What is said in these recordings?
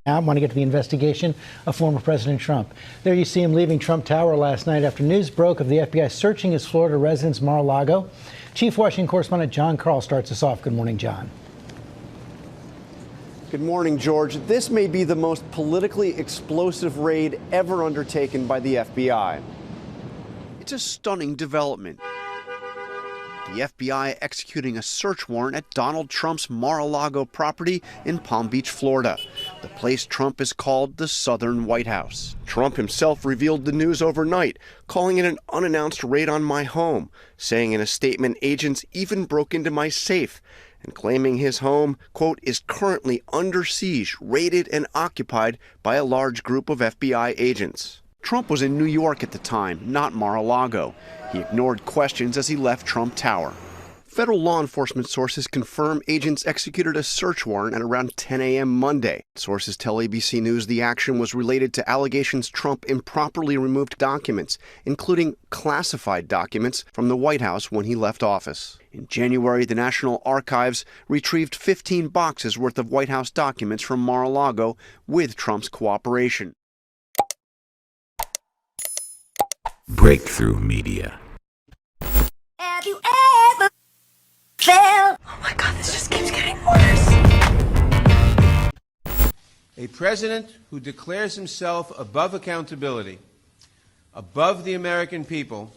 I want to get to the investigation of former President Trump. There you see him leaving Trump Tower last night after news broke of the FBI searching his Florida residence, Mar-a-Lago. Chief Washington correspondent John Karl starts us off. Good morning, John. Good morning, George. This may be the most politically explosive raid ever undertaken by the FBI. It's a stunning development. The FBI executing a search warrant at Donald Trump's Mar-a-Lago property in Palm Beach, Florida, the place Trump has called the Southern White House. Trump himself revealed the news overnight, calling it an unannounced raid on my home, saying in a statement agents even broke into my safe, and claiming his home, quote, is currently under siege, raided and occupied by a large group of FBI agents. Trump was in New York at the time, not Mar-a-Lago. He ignored questions as he left Trump Tower. Federal law enforcement sources confirm agents executed a search warrant at around 10 a.m. Monday. Sources tell ABC News the action was related to allegations Trump improperly removed documents, including classified documents from the White House when he left office. In January, the National Archives retrieved 15 boxes worth of White House documents from Mar-a-Lago with Trump's cooperation. Breakthrough Media. Have you ever felt? Oh my God, this just keeps getting worse. A president who declares himself above accountability, above the American people,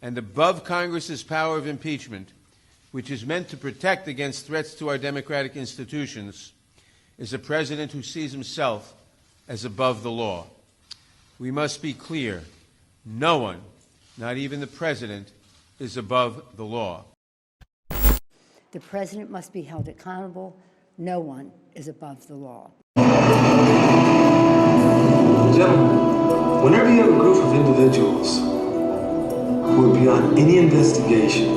and above Congress's power of impeachment, which is meant to protect against threats to our democratic institutions, is a president who sees himself as above the law. We must be clear. No one, not even the president, is above the law. The president must be held accountable. No one is above the law. Gentlemen, whenever you have a group of individuals who are beyond any investigation,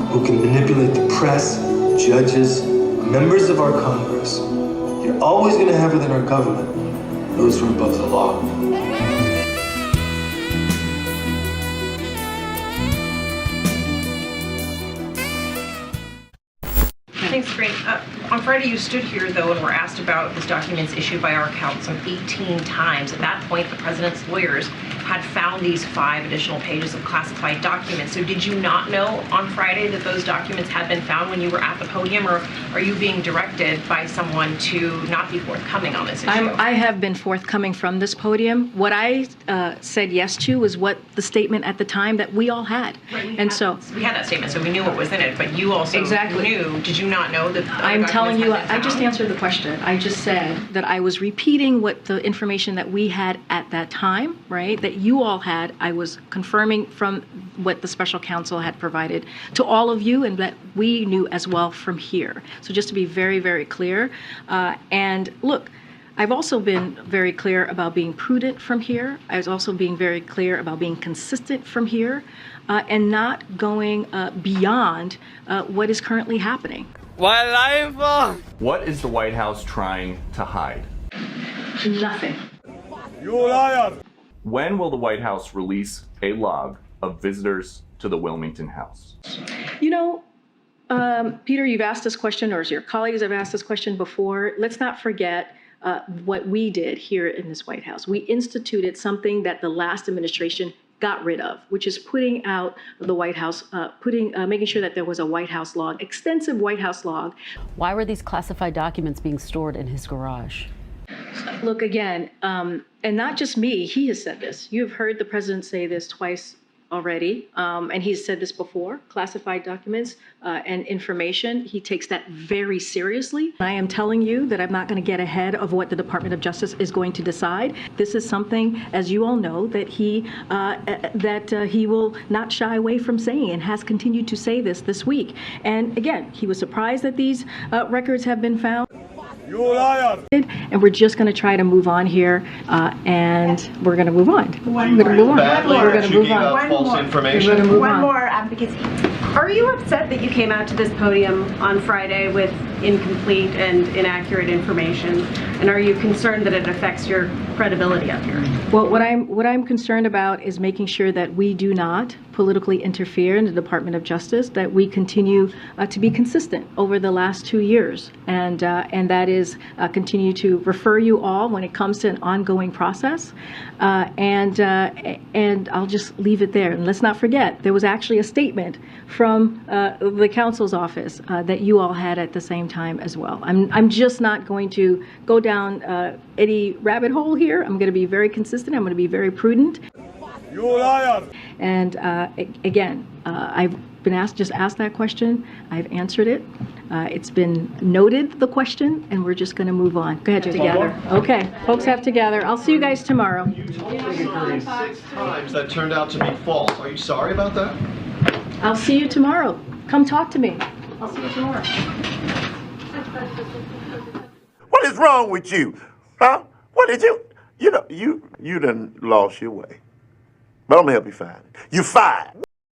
who can manipulate the press, judges, members of our Congress, you're always going to have within our government those who are above the law. Thanks, great. On Friday, you stood here, though, and were asked about these documents issued by our account some 18 times. At that point, the president's lawyers had found these 5 additional pages of classified documents. So did you not know on Friday that those documents had been found when you were at the podium, or are you being directed by someone to not be forthcoming on this issue? I have been forthcoming from this podium. What I said yes to was what the statement at the time that we all had. Right, we had that statement, so we knew what was in it, but you also knew. Did you not know that? I'm telling you, I just answered the question. I just said that I was repeating what the information that we had at that time, right, that you all had. I was confirming from what the special counsel had provided to all of you, and that we knew as well from here. So just to be very, very clear. And look, I've also been very clear about being prudent from here. I was also being very clear about being consistent from here, and not going beyond what is currently happening. What is the White House trying to hide? Nothing. You liar! When will the White House release a log of visitors to the Wilmington House? You know, Peter, you've asked this question, or your colleagues have asked this question before. Let's not forget what we did here in this White House. We instituted something that the last administration got rid of, which is putting out the White House, making sure that there was a White House log, extensive White House log. Why were these classified documents being stored in his garage? Look, again, and not just me, he has said this. You've heard the president say this twice already, and he's said this before, classified documents and information. He takes that very seriously. I am telling you that I'm not going to get ahead of what the Department of Justice is going to decide. This is something, as you all know, that he will not shy away from saying, and has continued to say this week. And again, he was surprised that these records have been found. You liar! And we're just going to try to move on here, and we're going to move on. One more, because are you upset that you came out to this podium on Friday with, incomplete and inaccurate information? And are you concerned that it affects your credibility up here? Well, what I'm concerned about is making sure that we do not politically interfere in the Department of Justice, that we continue to be consistent over the last 2 years, and that is continue to refer you all when it comes to an ongoing process, and I'll just leave it there. And let's not forget, there was actually a statement from the counsel's office that you all had at the same time as well. I'm just not going to go down any rabbit hole here. I'm going to be very consistent. I'm going to be very prudent. You liar! And again, I've been asked that question. I've answered it. It's been noted, the question, and we're just going to move on. Go ahead, together. Okay, folks have together. I'll see you guys tomorrow. You told me 6 times that turned out to be false. Are you sorry about that? I'll see you tomorrow. Come talk to me. I'll see you tomorrow. What is wrong with you? Huh? What did you? You know, you done lost your way. But I'm gonna help you find it. You're fired.